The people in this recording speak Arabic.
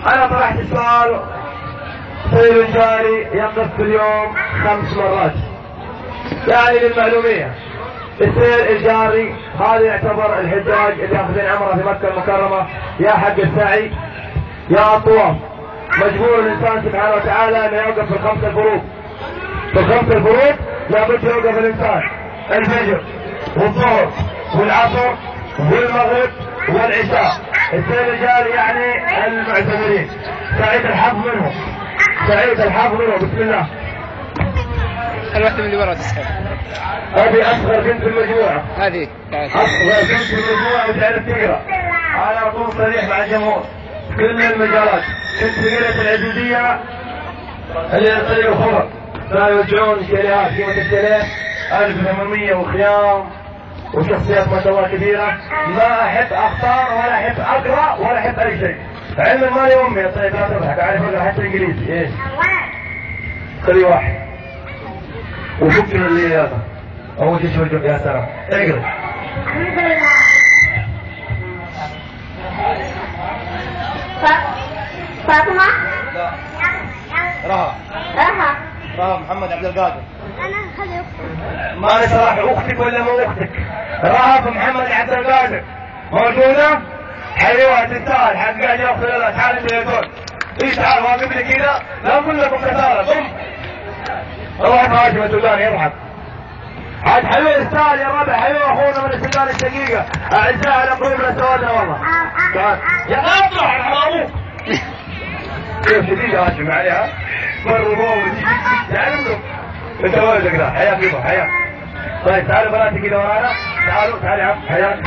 انا طرحت السؤال، سير الجاري يقف في اليوم 5 مرات، يعني للمعلومية السير الجاري هذا يعتبر الحجاج اللي ياخذين عمره في مكة المكرمة يا حق السعي يا الطواف. مجبور الانسان سبحانه وتعالى انه يوقف في ال5 الفروض. في ال5 الفروض لابد يوقف الانسان الفجر والظهر والعصر والمغرب والعشاء. السير الجاري يعني المعتمرين، سعيد الحظ منهم، سعيد الحظ منهم. بسم الله. الواحدة من اللي ورا تسحب. هذه اصغر بنت في المجموعة، هذه اصغر بنت في المجموعة وتعرف تقرا. انا اكون صريح مع الجمهور كل المجالات. كنت في قرية العزيزية اللي يصيروا خبر كانوا يوزعون شاليهات قيمة الشاليه 1800 وخيام وشخصيات ما شاء الله كبيرة. ما احب اختار ولا احب اقرا ولا احب اي شيء. علما مالي امي طيب لا تضحك، اعرف اقرا حتى انجليزي. ايش؟ خلي واحد وفكر اللي هذا اول شيء شوف يا سلام اقرا. فاطمة؟ رها محمد عبد القادر. أنا خلي أختي. ما نشرح اختك ولا مو اختك؟ رهف محمد عبد القادر موجودة؟ حلوة تستاهل حق قاعد ياخذ. لا تعال انت يا زول. اي تعال واقف لي كذا لا اقول لكم كثارة. قم روح هاشم السوداني يضحك. عاد حلوة يستاهل يا ربع. حلوة اخونا من السودان الشقيقة. اعزائنا قريب من سوادنا والله. تعال يا اطلع على ابوك. كيف شديد هاشم عليها؟ مروا ودي تعلموا. انت ولدك ذا حياك يبا حياك. طيب تعالوا بناتي كذا ورانا. تعالوا تعال يا عم حياك.